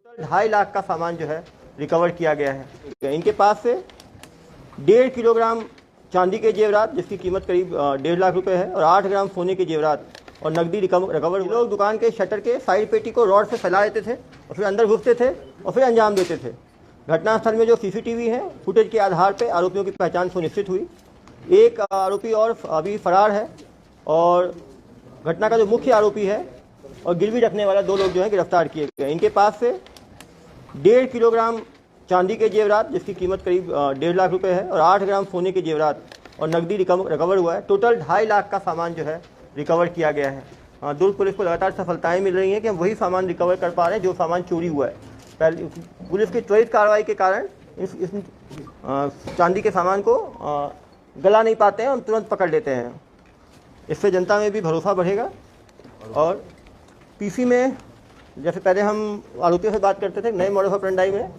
2.5 लाख का सामान जो है रिकवर किया गया है। इनके पास से 1.5 किलोग्राम चांदी के जेवरात जिसकी कीमत करीब 1.5 लाख रुपए है और 8 ग्राम सोने के जेवरात और नकदी रिकवर। लोग दुकान के शटर के साइड पेटी को रॉड से फैला देते थे और फिर अंदर घुसते थे और फिर अंजाम देते थे। घटनास्थल में जो सीसीटीवी है फुटेज के आधार पर आरोपियों की पहचान सुनिश्चित हुई। एक आरोपी और अभी फरार है और घटना का जो मुख्य आरोपी है और गिरवी रखने वाला 2 लोग जो है गिरफ्तार किए गए। इनके पास से 1.5 किलोग्राम चांदी के जेवरात जिसकी कीमत करीब 1.5 लाख रुपए है और 8 ग्राम सोने के जेवरात और नकदी रिकवर हुआ है। टोटल 2.5 लाख का सामान जो है रिकवर किया गया है। दुर्ग पुलिस को लगातार सफलताएं मिल रही हैं कि हम वही सामान रिकवर कर पा रहे हैं जो सामान चोरी हुआ है। पहले पुलिस की त्वरित कार्रवाई के कारण इस चांदी के सामान को गला नहीं पाते हैं, हम तुरंत पकड़ लेते हैं। इससे जनता में भी भरोसा बढ़ेगा। और पीसी में जैसे पहले हम आरोपियों से बात करते थे, नए मॉडल ऑफ ऑपरेंडी में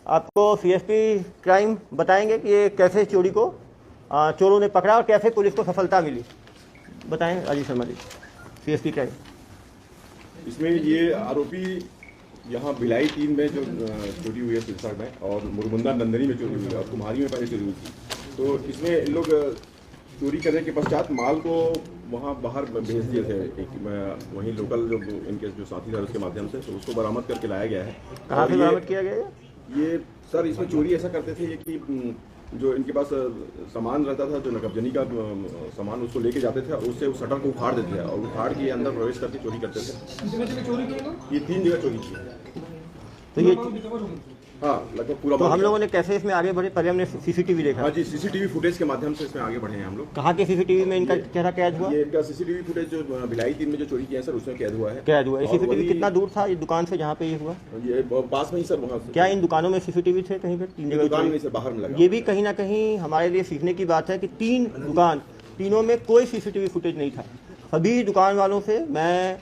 आपको सीएसपी क्राइम बताएंगे कि ये कैसे चोरी को चोरों ने पकड़ा और कैसे पुलिस को सफलता मिली। बताएं राजीव शर्मा जी, सीएसपी क्राइम। इसमें ये आरोपी यहाँ भिलाई 3 में जो चोरी हुई है सिरसा में और मुरमुंदा नंदनी में चोरी हुई है और कुम्हारी में पहले चोरी हुई थी। तो इसमें इन लोग चोरी करने के पश्चात माल को वहाँ बाहर भेज दिए थे। वहीं लोकल जो इनके जो साथी था उसके माध्यम से तो उसको बरामद करके लाया गया है। कहाँ से बरामद किया गया है? ये सर इसमें चोरी ऐसा करते थे कि जो इनके पास सामान रहता था, जो नकबजनी का सामान उसको लेके जाते थे और उससे उस शटर को उखाड़ देते थे और उखाड़ के अंदर प्रवेश करके चोरी करते थे। ये 3 जगह चोरी की है। तो ये हाँ लगभग पूरा। तो हम लोगों ने कैसे इसमें आगे बढ़े? पहले हमने सीसीटीवी देखा। हाँ जी, सीसीटीवी फुटेज के माध्यम से इसमें आगे बढ़े हैं हम लोग। कहाँ के सीसीटीवी में इनका चेहरा कैद हुआ? ये इनका सीसीटीवी फुटेज जो भिलाई 3 में जो चोरी किया है सर उसमें कैद हुआ है। कैद हुआ है। सीसीटीवी कितना दूर था ये दुकान से जहाँ पे ये हुआ? ये पास में ही सर वहाँ से। क्या इन दुकानों में सीसीटीवी थे कहीं पे? 3 जगह दुकान में सर बाहर में लगा। ये भी कहीं ना कहीं हमारे लिए सीखने की बात है कि 3 दुकान, तीनों में कोई सीसीटीवी फुटेज नहीं था। सभी दुकान वालों से मैं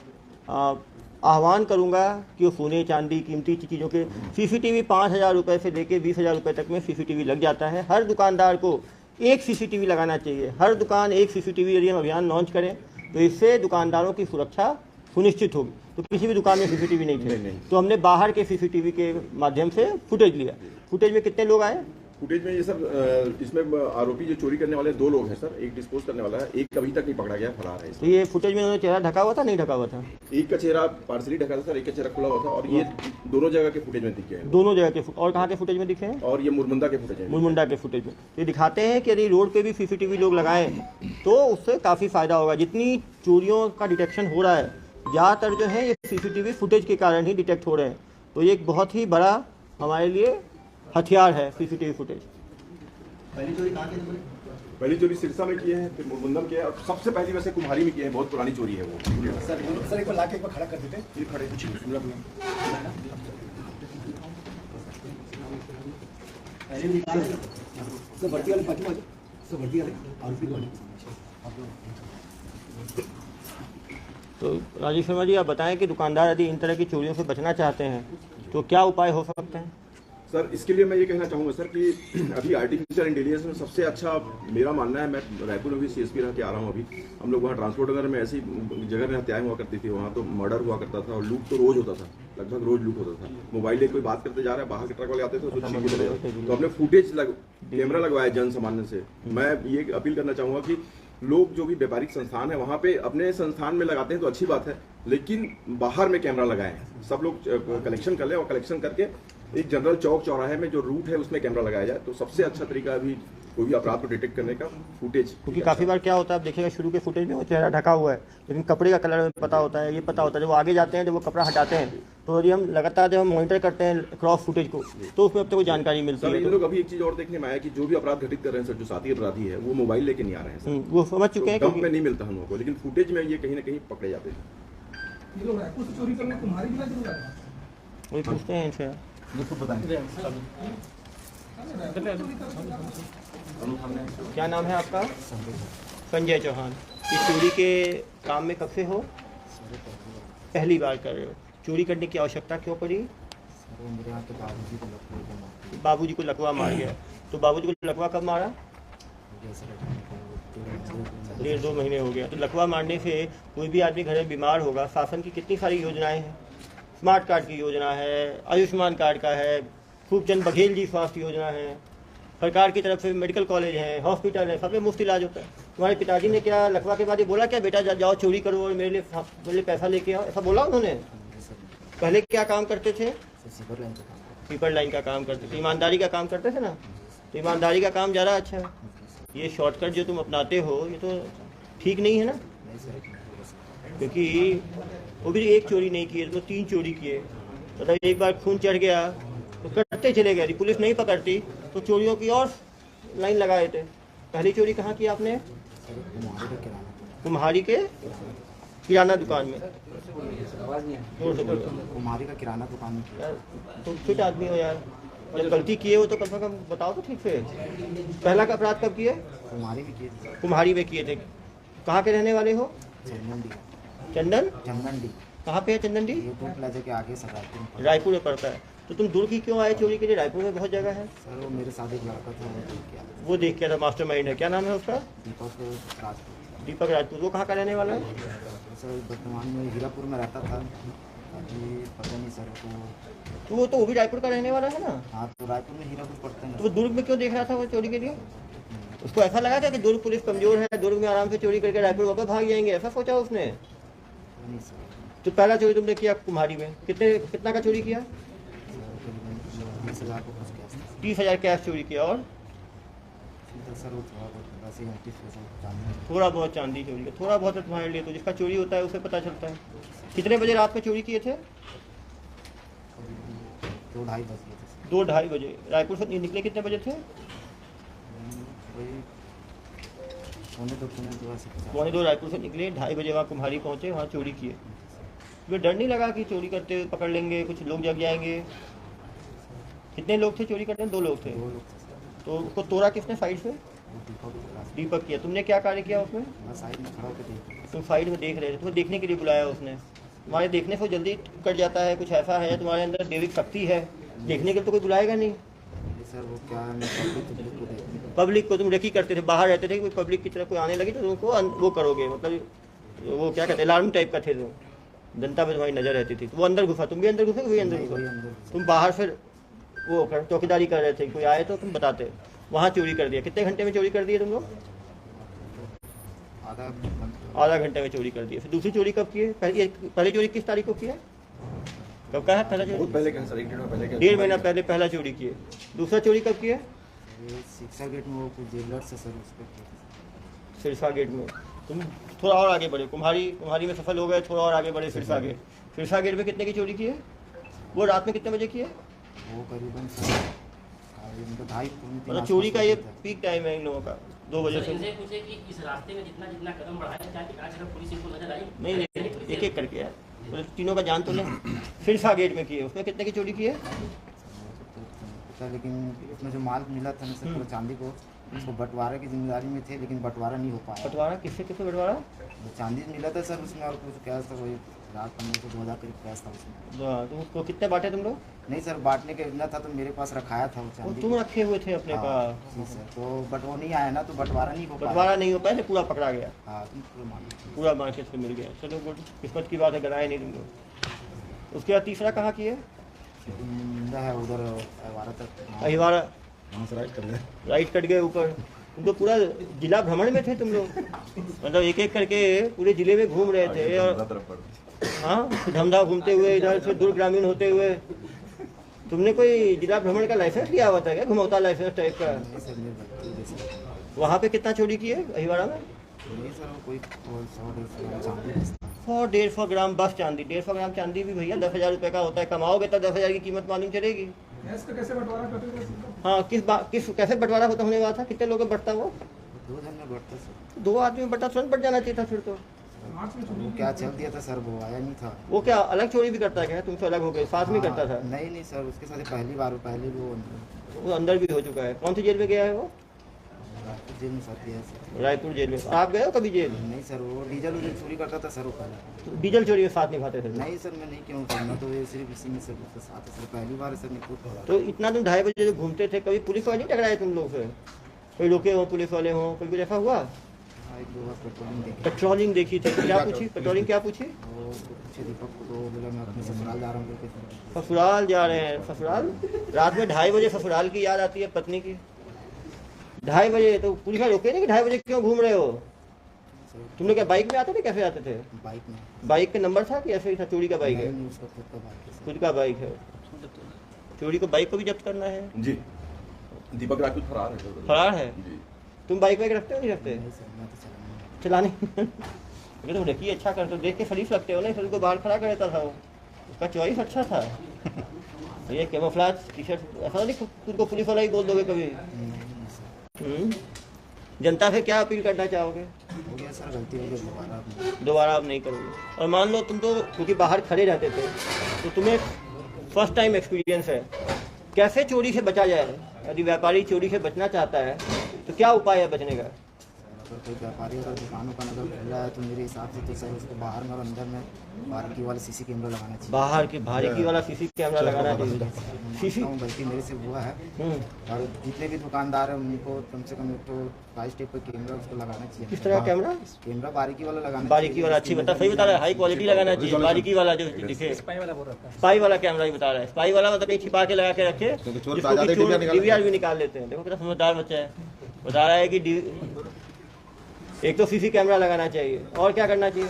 आह्वान करूंगा कि वो सोने चांदी कीमती चीज़ों के सीसीटीवी 5,000 रुपये से लेके 20,000 रुपये तक में सीसीटीवी लग जाता है। हर दुकानदार को एक सीसीटीवी लगाना चाहिए। हर दुकान एक सीसीटीवी यदि हम अभियान लॉन्च करें तो इससे दुकानदारों की सुरक्षा सुनिश्चित होगी। तो किसी भी दुकान में सीसीटीवी नहीं थे तो हमने बाहर के सीसीटीवी के माध्यम से फुटेज लिया। फुटेज में कितने लोग आए? फुटेज में ये सर इसमें आरोपी जो चोरी करने वाले 2 लोग हैं सर। एक डिस्पोज करने वाला है, एक अभी तक नहीं पकड़ा गया, फरार है। तो ये फुटेज में उन्होंने चेहरा ढका हुआ था, नहीं ढका हुआ था? एक का चेहरा पार्सली ढका था सर, एक का चेहरा खुला हुआ था। और ये दोनों जगह के फुटेज में दिखे हैं। दोनों जगह के। और कहाँ के फुटेज में दिखे हैं? और ये मुरमुंदा के फुटेज है। मुरमुंदा के फुटेज में ये दिखाते हैं कि यदि रोड पे भी सीसीटीवी लोग लगाएं तो उससे काफ़ी फायदा होगा। जितनी चोरियों का डिटेक्शन हो रहा है ज़्यादातर जो है ये सीसीटीवी फुटेज के कारण ही डिटेक्ट हो रहे हैं। तो ये एक बहुत ही बड़ा हमारे लिए हथियार है सीसीटीवी फुटेज। पहली चोरी सिरसा में की है, फिर मुरमुंदा में किया है और सबसे पहली वैसे कुम्हारी में की है। बहुत पुरानी चोरी है वो। सर एक बार लाके एक बार खड़ा कर देते। ये खड़े सब भर्ती वाले बाकी सब भर्ती वाले आरोपी वाले। तो राजीव शर्मा जी आप बताएं कि दुकानदार यदि इन तरह की चोरियों से बचना चाहते हैं तो क्या उपाय हो सकते हैं? सर इसके लिए मैं ये कहना चाहूँगा सर कि अभी आर्टिफिशियल इंटेलिजेंस में सबसे अच्छा मेरा मानना है, मैं रायपुर में भी सीएसपी रह के आ रहा हूँ। अभी हम लोग वहाँ ट्रांसपोर्ट नगर में ऐसी जगह में हत्याएं हुआ करती थी, वहाँ तो मर्डर हुआ करता था और लूट तो रोज होता था, लगभग रोज लूट होता था। मोबाइल ले कोई बात करते जा रहा है, बाहर के ट्रक वाले आते थे तो छीन के चले जाते। तो हमने फुटेज कैमरा लगवाया जन सामान्य से। मैं ये अपील करना चाहूँगा कि लोग जो भी व्यापारिक संस्थान है वहाँ पे अपने संस्थान में लगाते हैं तो अच्छी बात है, लेकिन बाहर में कैमरा लगाएं। सब लोग कलेक्शन कर लें और कलेक्शन करके एक जनरल चौक चौराहे में जो रूट है उसमें कैमरा लगाया जाए तो सबसे अच्छा तरीका अभी कोई भी अपराध को डिटेक्ट करने का फुटेज। क्योंकि काफ़ी बार क्या होता है, आप देखिएगा शुरू के फुटेज में वो चेहरा ढका हुआ है लेकिन कपड़े का कलर पता होता है, ये पता होता है। जब वो आगे जाते हैं, जब वो कपड़ा हटाते हैं तो यदि हम लगातार जब हम मॉनिटर करते हैं क्रॉस फुटेज को तो उसमें अब तक कोई जानकारी मिलती है। इन लोग अभी एक चीज और देखने में आया कि जो भी अपराध घटित कर रहे हैं सर, जो साथी अपराधी है वो मोबाइल लेके नहीं आ रहे हैं। वो समझ चुके हैं कि नहीं मिलता हम लोगों को, लेकिन फुटेज में ये कहीं ना कहीं पकड़े जाते हैं। वही पूछते हैं इनसे। क्या नाम है आपका? संजय चौहान। इस चोरी के काम में कब से हो? पहली बार कर रहे हो। चोरी करने की आवश्यकता क्यों पड़ी? बाबूजी को लकवा मार गया। तो बाबूजी को लकवा कब मारा? 1.5-2 महीने हो गया। तो लकवा मारने से कोई भी आदमी घर में बीमार होगा। शासन की कितनी सारी योजनाएं हैं, स्मार्ट कार्ड की योजना है, आयुष्मान कार्ड का है, खूबचंद बघेल जी स्वास्थ्य योजना है, सरकार की तरफ से मेडिकल कॉलेज है, हॉस्पिटल है, सब में मुफ्त इलाज होता है। तुम्हारे पिताजी ने क्या लकवा के बाद ये बोला क्या बेटा जाओ चोरी करो और मेरे लिए पैसा लेके आओ, ऐसा बोला उन्होंने? पहले क्या काम करते थे? स्वीपर लाइन का काम करते थे, ईमानदारी का काम करते थे ना। तो ईमानदारी का काम ज़्यादा अच्छा है। ये शॉर्टकट जो तुम अपनाते हो ये तो ठीक नहीं है ना, क्योंकि वो भी एक चोरी नहीं किए तो 3 चोरी किए। मतलब एक बार खून चढ़ गया तो करते चले गए, पुलिस नहीं पकड़ती तो चोरियों की और लाइन लगाए थे। पहली चोरी कहाँ की आपने? कुम्हारी के किराना दुकान में। कुम्हारी का किराना दुकान में। यार तुम फिट आदमी हो यार, जब गलती किए हो तो कम से कम बताओ तो ठीक से। पहला का अपराध कब किए? कुम्हारी में किए थे। कुम्हारी में किए थे। कहाँ के रहने वाले हो? चंदन? चंदन कहाँ पे है चंदन डी? ये टूट प्लाजा के आगे सर रायपुर में पड़ता है। तो तुम दूर की क्यों आए चोरी के लिए? रायपुर में बहुत जगह है। सर वो मेरे साथ एक लड़का था, वो देख के था, मास्टरमाइंड है। क्या नाम है उसका? दीपक राजपूत। दीपक राजपूत। वो कहाँ का रहने वाला है? सर वर्तमान में हीरापुर में रहता था, अभी पता नहीं सर तो वो भी रायपुर का रहने वाला है ना। हाँ, तो रायपुर में हीरापुर पड़ता है। तो वो दुर्ग में क्यों देख रहा था वो चोरी के लिए? उसको ऐसा लगा था कि दुर्ग पुलिस कमजोर है, दुर्ग में आराम से चोरी करके रायपुर वापस भाग जाएंगे, ऐसा सोचा उसने? नहीं सर। तो पहला चोरी तुमने किया कुम्हारी में, कितना का चोरी किया? 20,000 को कुछ कैश। 30,000 कैश चोरी किया। और सर वो थोड़ा बहुत चांदी चोरी किया। थोड़ा बहुत है तुम्हारे लिए, तो जिसका चोरी होता है उसे पता चलता है। कितने बजे रात में चोरी किए थे? 2-2:30 बजे। 2-2:30 बजे। रायपुर से निकले कितने बजे थे? वही 2:45 पौने 2 रायपुर से निकले, 2:30 बजे वहाँ कुम्हारी पहुँचे, वहाँ चोरी किए। तुम्हें डर नहीं लगा कि चोरी करते हुए पकड़ लेंगे, कुछ लोग जग जाएंगे? कितने लोग थे चोरी करते हैं? 2 लोग थे। 2 लोग थे सर। तो उसको तोड़ा किसने साइड से? दीपक किया। तुमने क्या कार्य किया उसमें? मैं साइड में खड़ा होकर देख। तुम साइड में देख रहे थे, तुम्हें देखने के लिए बुलाया उसने। तुम्हारे देखने से जल्दी कट जाता है, कुछ ऐसा है तुम्हारे अंदर दैविक शक्ति है, देखने के लिए तो कोई बुलाएगा नहीं। सर वो क्या पब्लिक को तुम रेकी करते थे, बाहर रहते थे, कोई पब्लिक की तरफ कोई आने लगी तो तुमको वो करोगे, मतलब वो क्या कहते हैं, अलार्म टाइप का थे तुम, जनता पे तुम्हारी नजर रहती थी। तो वो अंदर घुसा, तुम भी अंदर घुसे, वही अंदर घुसा। तुम बाहर फिर वो चौकीदारी कर रहे थे, कोई आए तो तुम बताते, वहाँ चोरी कर दिया। कितने घंटे में चोरी कर दिए तुम लोग? आधा घंटे में चोरी कर दिए। फिर दूसरी चोरी कब की है? पहली चोरी किस तारीख को की है? कब का है पहला चोरी? बहुत पहले का सर, 1 डेढ़ पहले का। 1.5 महीना पहले पहला चोरी किए। दूसरा चोरी कब की है? शिक्षा गेट में वो कुछ जेलर से सर उस पर सिरसा गेट में। तुम थोड़ा और आगे बढ़े, कुम्हारी में सफल हो गए, थोड़ा और आगे बढ़े सिरसा गेट। सिरसा गेट में कितने की चोरी की है? वो रात में कितने बजे की है? वो करीबन 2:30 मतलब चोरी का ये पीक टाइम है इन लोगों का, 2 बजे से। इनसे पूछे कि इस रास्ते में जितना जितना कदम बढ़ाया क्या आज अगर पुलिस इनको नजर आई? नहीं, एक एक करके यार, तो तीनों का जान तो लें। सिरसा गेट में की है, उसमें कितने की चोरी की है? लेकिन उसमें जो माल मिला था ना सर पूरा चांदी को, उसको बंटवारे की जिम्मेदारी में थे, लेकिन बंटवारा नहीं हो पाया। बंटवारा किससे बंटवारा? जो चांदी मिला था सर उसमें, और कुछ कैश था, वही 1500-2000 करीब कैश था उसमें। तो उसको कितने बांटे तुम लोग? नहीं सर, बांटने का इतना था तो मेरे पास रखाया था वो वो चांदी। तुम रखे हुए थे अपने पास। जी सर, तो बट वो नहीं आया ना, तो बंटवारा नहीं हो पाया। बंटवारा नहीं हो पाया, पूरा पकड़ा गया, हाँ तुम पूरा मान लो। पूरा मार्केट से मिल गया। चलो गुड, किस्मत की बात है, गलाए नहीं तुम लोग। उसके बाद तीसरा कहाँ की है? है उधर अहिवारा तक। अहिवारा वहाँ से राइट कर गए। राइट कट गए ऊपर। तुम तो पूरा जिला भ्रमण में थे तुम लोग, मतलब एक एक करके पूरे जिले में घूम रहे थे। और हाँ, धमधा घूमते हुए इधर से दुर्ग ग्रामीण होते हुए। तुमने कोई जिला भ्रमण का लाइसेंस लिया हुआ था क्या, घुमौता लाइसेंस टाइप का? वहाँ पे कितना चोरी की है अहिवारा में? नहीं सर, कोई 100-150 ग्राम बस चांदी। 150 ग्राम चांदी भी भैया 10,000 रुपये का होता है, कमाओगे तो 10,000 की कीमत मालूम चलेगी। कैसे बंटवारा करते थे? हाँ, कैसे बंटवारा होता होने वाला था? कितने लोगों में बंटता वो? 2 जन में बढ़ता सर। 2 आदमी में बंटा, तुरंत बंट जाना चाहिए था फिर तो। वो क्या चल दिया था सर, वो आया नहीं था। वो क्या अलग चोरी भी करता है क्या? तुमसे अलग हो गए, साथ में करता था? नहीं नहीं सर, उसके साथ पहले वो अंदर भी हो चुका है। कौन सी जेल में गया है वो? जेल में सर गया सर। रायपुर जेल में। आप गए हो कभी जेल? नहीं सर, वो डीजल चोरी करता था सर वो पहले। तो डीजल चोरी में साथ निभाते थे? नहीं सर, मैं नहीं क्यों करना, तो ये सिर्फ इसी में सर साथ है सर, पहली बार सर निकल। तो इतना तुम 2:30 बजे जो घूमते थे, कभी पुलिस वाले नहीं टकराए तुम लोग से? कोई रोके हो पुलिस वाले हो, कोई कुछ ऐसा हुआ? हाँ, एक दो बार पेट्रोलिंग देखी पेट्रोलिंग देखी थी, क्या पूछी पेट्रोलिंग, क्या पूछी? तो पूछे दीपक को, तो बोला मैं अपने ससुराल जा रहा हूँ करके। ससुराल जा रहे हैं? ससुराल रात में 2:30 बजे ससुराल की याद आती है पत्नी की? 2:30 बजे तो पुलिस वाले रोके नहीं कि 2:30 बजे क्यों घूम रहे हो? तुम लोग क्या बाइक में आते थे, कैसे आते थे? बाइक में। बाइक का नंबर था कि ऐसे ही था? चोरी का बाइक है? नहीं, उसका खुद का बाइक है सर। खुद का बाइक है। चोरी को बाइक को भी जब्त करना है? जी दीपक राजपूत फरार है सर। फरार है? जी तुम बाइक वाइक रखते हो नहीं रखते? नहीं सर, मैं तो चलाना चलाने ये तो देखिए अच्छा करते हो, देख के शरीफ लगते हो ना, शरीर को बाहर खड़ा कर देता था वो, उसका चॉइस अच्छा था। ये कैमोफ्लेज टी शर्ट, ऐसा नहीं खुद को पुलिस वाला ही बोल दोगे कभी? नहीं सर। जनता से क्या अपील करना चाहोगे? हो गया सर, गलती हो गई, दोबारा आप नहीं करोगे? और मान लो तुम तो क्योंकि बाहर खड़े रहते थे तो तुम्हें फर्स्ट टाइम एक्सपीरियंस है, कैसे चोरी से बचा जाए? यदि व्यापारी चोरी से बचना चाहता है तो क्या उपाय है बचने का? अगर कोई व्यापारी अगर दुकानों का नजर खुला है तो मेरे हिसाब से तो सर उसको बाहर में और अंदर में बारीकी वाला सीसी कैमरा लगाना चाहिए। बाहर की बारीकी वाला सीसी कैमरा लगाना चाहिए। सीसी गलती मेरे से हुआ है, और जितने भी दुकानदार हैं उनको कम से कम तो 22 स्टेप का कैमरा उसको लगाना चाहिए। किस तरह का कैमरा? कैमरा बारीकी वाला लगाना बारीकी वाला, अच्छी बता, सही बता रहा है, हाई क्वालिटी लगाना चाहिए। बारीकी वाला जो दिखे, स्पाई वाला कैमरा ही बता रहा है। स्पाई वाला मतलब छिपा के लगा के रखे, डीवीआर भी निकाल लेते हैं। देखो कितना समझदार बच्चा है, बता रहा है कि एक तो सीसी कैमरा लगाना चाहिए, और क्या करना चाहिए?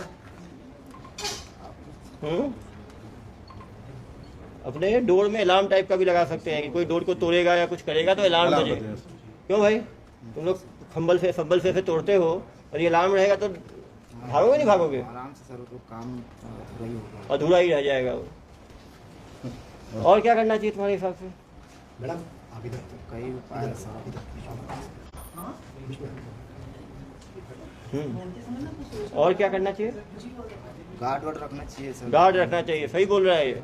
अपने डोर में अलार्म टाइप का भी लगा सकते हैं कि कोई डोर को तोड़ेगा या कुछ करेगा तो अलार्म बजे। क्यों भाई, तुम लोग खंबल से तोड़ते हो और ये अलार्म रहेगा तो भागोगे नहीं भागोगे? आराम से सर, तो काम अधूरा ही होगा, अधूरा ही रह जाएगा वो। और क्या करना चाहिए तुम्हारे हिसाब से? मैडम अभी तक तो कई उपाय हैं सर, अभी तक और क्या करना चाहिए? गार्ड वार्ड रखना चाहिए सर। गार्ड रखना चाहिए, सही बोल रहा है ये,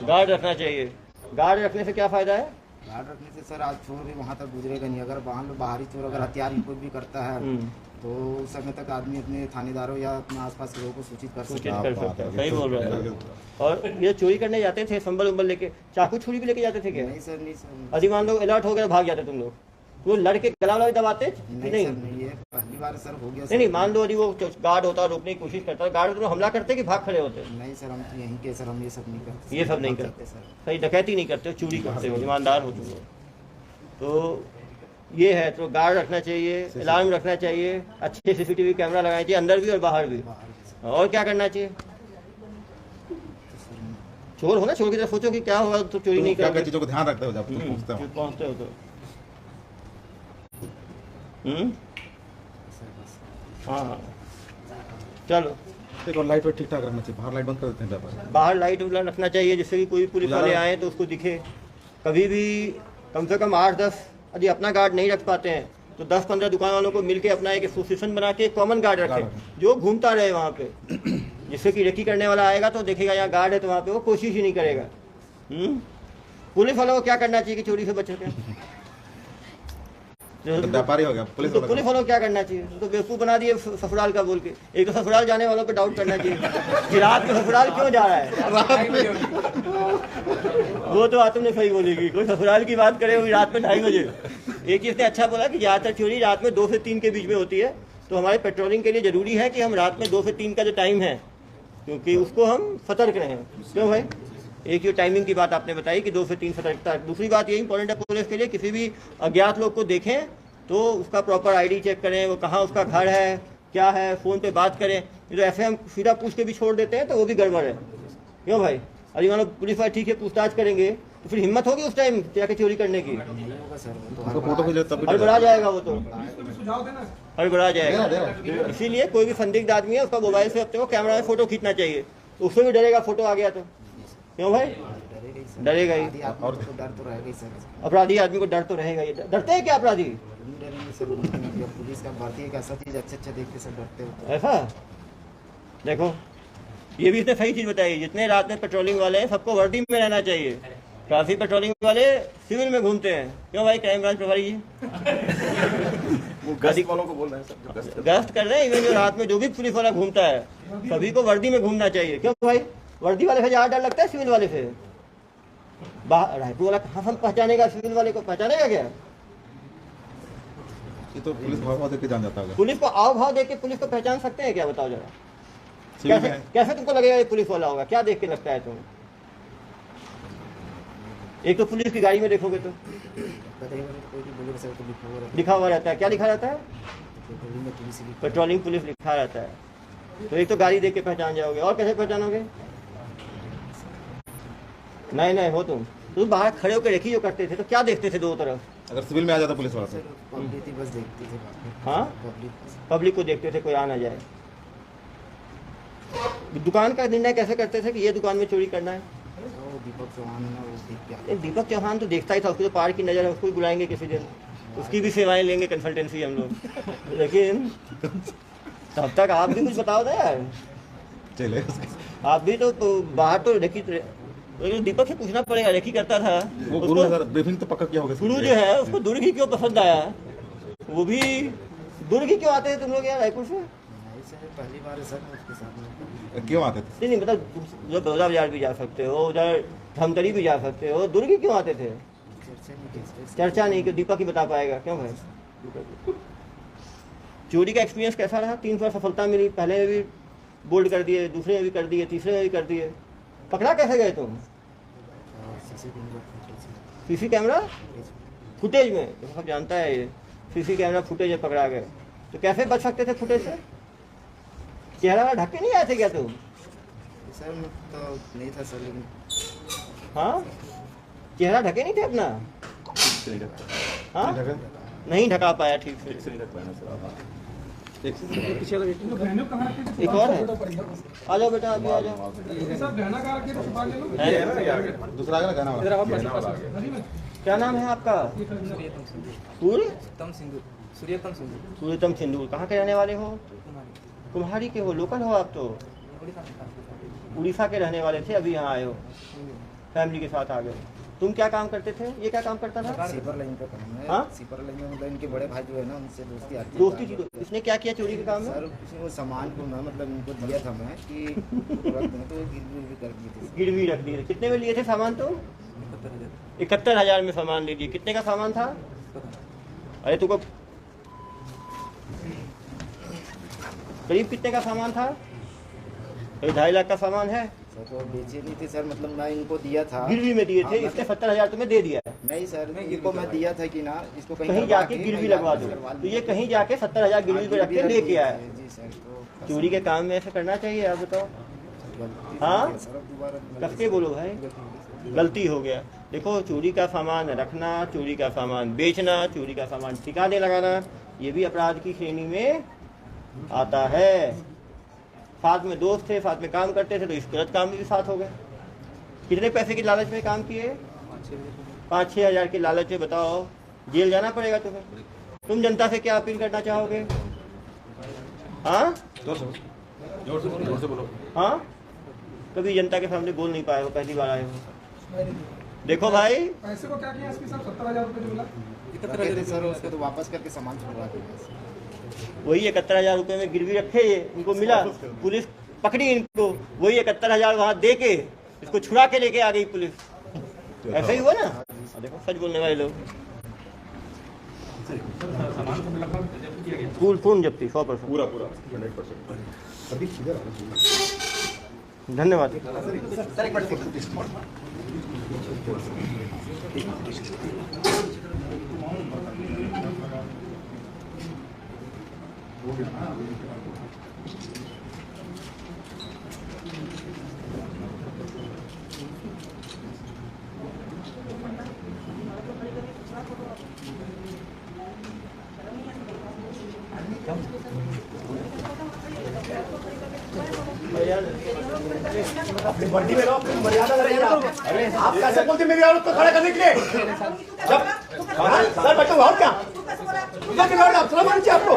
गार्ड रखना चाहिए। गार्ड रखने से क्या फायदा है? गार्ड रखने से सर आज चोर भी वहाँ तक गुजरेगा नहीं। अगर बाहरी चोर अगर हथियार रिपोर्ट भी करता है तो उस समय तक आदमी अपने थानेदारों या अपने आसपास के लोगों को सूचित कर सकता है। सही बोल रहा है। और ये चोरी करने जाते थे संबल उम्बल लेके, चाकू छुरी भी लेके जाते थे क्या? नहीं सर, नहीं सर। यदि मान लो अलर्ट हो गया भाग जाते तुम लोग, वो लड़के गला वाला भी दबाते? नहीं नहीं सर, नहीं, ये पहली बार सर हो गया सर। नहीं, मान लो यदि वो गार्ड होता, रोकने की कोशिश करता, गार्ड तो हमला करते कि भाग खड़े होते? नहीं सर, हम तो यहीं के सर, हम ये सब नहीं करते। ये सब नहीं करते सर। सही, डकैती नहीं करते, चोरी करते हो, ईमानदार हो तुम लोग। तो ये है, तो गार्ड रखना चाहिए, अलार्म रखना चाहिए, अच्छे सीसीटीवी कैमरा लगाना चाहिए, अंदर भी और बाहर भी। और क्या करना चाहिए? चोर हो ना, चोर की तरफ सोचो कि क्या होगा तो चोरी नहीं करोगे। चीजों को ध्यान रखते हो जब तुम पहुंचते हो तो हाँ चलो। एक और लाइट वाइट ठीक ठाक रखना चाहिए, बाहर लाइट बंद कर देते हैं व्यापारी। बाहर लाइट उला रखना चाहिए जिससे कि कोई पुलिस वाले आए तो उसको दिखे। कभी भी कम से कम 8-10, यदि अपना गार्ड नहीं रख पाते हैं तो 10-15 दुकान वालों को मिलके अपना एक एसोसिएशन बना के कॉमन गार्ड रखें जो घूमता रहे वहाँ पे, जिससे कि रेकी करने वाला आएगा तो देखेगा यहाँ गार्ड है तो वहाँ पे वो कोशिश ही नहीं करेगा। पुलिस वालों को क्या करना चाहिए कि चोरी से बच सके? व्यापारी हो गया, पुलिस वालों को क्या करना चाहिए? तो बेवकूफ़ बना दिए ससुराल का बोल के। एक तो ससुराल जाने वालों पे डाउट करना चाहिए कि रात में ससुराल क्यों जा रहा है। वो तो तुमने सही बोलेगी, कोई ससुराल की बात करे वो रात में 2:30 बजे। एक चीज़ ने अच्छा बोला कि ज़्यादातर चोरी रात में 2 से 3 के बीच में होती है, तो हमारे पेट्रोलिंग के लिए ज़रूरी है कि हम रात में 2 से 3 का जो टाइम है, क्योंकि उसको हम सतर्क रहें। क्यों भाई? एक ये टाइमिंग की बात आपने बताई कि 2 से 3 सतर्कता। दूसरी बात ये इंपॉर्टेंट है पुलिस के लिए, किसी भी अज्ञात लोग को देखें तो उसका प्रॉपर आईडी चेक करें, वो कहाँ उसका घर है, क्या है, फ़ोन पे बात करें। तो ऐसे हम सीधा पूछ के भी छोड़ देते हैं तो वो भी गड़बड़ है। क्यों भाई? अरे मान लो पुलिस वाले ठीक है पूछताछ करेंगे तो फिर हिम्मत होगी उस टाइम जाके चोरी करने की? हड़बड़ा जाएगा वो, तो हड़बड़ा जाएगा। इसीलिए कोई भी संदिग्ध आदमी है उसका मोबाइल से अपने को कैमरा में फोटो खींचना चाहिए, तो उससे भी डरेगा फोटो आ गया तो। क्यों भाई? डरेगा ही। और डर तो रहेगा ही सर। अपराधी आदमी को डर तो रहेगा ही। डरते हैं क्या अपराधी? डरेंगे सर, पुलिस का भर्ती एक ऐसा चीज अच्छे देख के सब डरते हो। ऐसा देखो, ये भी इसने सही चीज बताई। जितने रात में पेट्रोलिंग वाले हैं सबको वर्दी में रहना चाहिए। ट्रैफिक पेट्रोलिंग वाले सिविल में घूमते हैं। क्यों भाई क्राइम ब्रांच प्रभारी जी? वो गश्त वालों को बोल रहे हैं सर, गश्त कर रहे हैं। इवन जो रात में जो भी पुलिस वाला घूमता है सभी को वर्दी में घूमना चाहिए। क्यों भाई? वर्दी वाले से ज़्यादा डर लगता है सिविल वाले से। रायपुर वाला कहाँ हम पहचानेगा, सिविल वाले को पहचानेगा क्या? ये तो पुलिस भाव भाव देख के जान जाता होगा। पुलिस को आओ भाव देख के पुलिस को पहचान सकते हैं क्या, बताओ जरा। सिविल कैसे में कैसे तुमको लगेगा ये पुलिस वाला होगा, क्या देख के लगता है तुम्हें? एक तो पुलिस की गाड़ी में देखोगे तो कोई भी बोलेगा सर तो लिखा हुआ रहता है, क्या लिखा रहता है? पेट्रोलिंग में पुलिस भी पेट्रोलिंग पुलिस लिखा रहता है। तो एक तो गाड़ी देख के पहचान जाओगे, और कैसे पहचानोगे? नहीं हो तुम बाहर खड़े होकर रेखी जो करते थे तो क्या देखते थे दो तरफ? अगर सिविल में आ जाता पुलिस वाला सर पब्लिक ही बस देखती थी हाँ, पब्लिक को देखते थे कोई आ ना जाए। दुकान का निर्णय कैसे करते थे कि ये दुकान में चोरी करना है? वो दीपक चौहान है वो देख के ये दीपक चौहान तो देखता ही था, उसको तो पार की नज़र है, उसको भी बुलाएंगे किसी दिन, उसकी भी सेवाएं लेंगे, कंसल्टेंसी हम लोग। लेकिन तब तक आप भी कुछ बताओ ना यार, चले आप भी तो बाहर तो रेखी, लेकिन दीपक से पूछना पड़ेगा, रेखी करता था वो गुरु उसको, ने ब्रीफिंग तो पक्का किया होगा। गुरु जो है उसको दुर्ग ही क्यों पसंद आया? वो भी दुर्ग ही क्यों आते थे तुम लोग यार रायपुर से? नहीं सर पहली बार है सर उसके साथ में क्यों आते थे? नहीं मतलब जो बड़ौदा बाजार भी जा सकते हो, उधर धमतरी भी जा सकते हो, दुर्ग ही क्यों आते थे? चर्चा नहीं की सर चर्चा नहीं कि दीपक ही बता पाएगा, क्यों भाई? चोरी का एक्सपीरियंस कैसा रहा? 3 बार सफलता मिली, पहले भी बोल्ड कर दिए, दूसरे में भी कर दिए, तीसरे में भी कर दिए, पकड़ा कैसे गए तुम? सीसी कैमरा फुटेज में, तो सब जानता है ये, सीसी कैमरा फुटेज में पकड़ा गए। तो कैसे बच सकते थे फुटेज से? चेहरा ढक के नहीं आए थे क्या तुम? सर मैं तो नहीं था सर लेकिन हाँ, चेहरा ढके नहीं थे अपना? हाँ, नहीं ढका पाया ठीक से। एक और है, आ जाओ बेटा, अभी आ जाओ। है? दूसरा आगे ना गाना क्या नाम है आपका? सूर्यतम सिंदूर। कहाँ के रहने वाले हो? कुम्हारी के हो, लोकल हो आप तो? उड़ीसा के रहने वाले थे, अभी यहाँ आए हो, फैमिली के साथ आ गए। तुम क्या काम करते थे? ये क्या काम करता था? सीपर लाइन का काम है। हाँ? सीपर लाइन में मतलब इनके बड़े भाई जो है ना उनसे दोस्ती आती है। दोस्ती थी। इसने क्या किया चोरी के काम में? सर उसने वो सामान को ना मतलब इनको दिया था मैं कि रख दूं, तो वो गिरवी भी कर दिए थे। गिरवी रख दिए। कितने में लिए थे सामान तुम? 71,000 में सामान ले लिए। कितने का सामान था? अरे तुमको करीब कितने का सामान था? 2.5 लाख का सामान है। सर तो बेचे नहीं थे सर, मतलब मैं इनको दिया था, गिरवी में दिए थे, हाँ, इसने 70,000 तुम्हें दे दिया है। नहीं सर इनको मैं दिया था कि ना इसको कहीं करवा जाके के गिरवी मैं लगवा दो, करवा तो ये कहीं जाके 70,000 गिरवी पे रख के लेके आया। जी सर तो चोरी के काम में ऐसा करना चाहिए, आप बताओ। गलती हाँ? हो गई सर, अब दोबारा कस के बोलो भाई, गलती हो गया। देखो, चोरी का सामान रखना, चोरी का सामान बेचना, चोरी का सामान ठिकाने लगाना, ये भी अपराध की श्रेणी में आता है। साथ में दोस्त थे, साथ में काम करते थे, तो इस गलत काम में भी साथ हो गए। कितने पैसे की लालच में काम किए? 5-6 हज़ार की लालच में, बताओ, जेल जाना पड़ेगा तुम्हें। तुम जनता से क्या अपील करना चाहोगे? हाँ जोर से बोलो। हाँ, कभी जनता के सामने बोल नहीं पाए हो, पहली बार आए हो। देखो भाई, पैसे को क्या किया इसके साथ? 70,000 रुपये जो मिला, रखे थे सर, उसको तो वापस करके सामान छुड़वा दिया। वही 71,000 रुपये में गिरवी रखे, ये इनको मिला, पुलिस पकड़ी इनको, वही 71,000 वहाँ दे के इसको छुड़ा के लेके आ गई पुलिस। ऐसा ही हुआ ना? देखो, सच बोलने वाले लोग। पूर्ण जब्ती 100%। पूरा 100%। धन्यवाद। अपनी बंदी में रहो, अपनी मर्यादा रखिए आप। अरे आप कैसे बोलते मेरी औरत को खड़ा करने के लिए? जब सर बैठो और क्या? आपको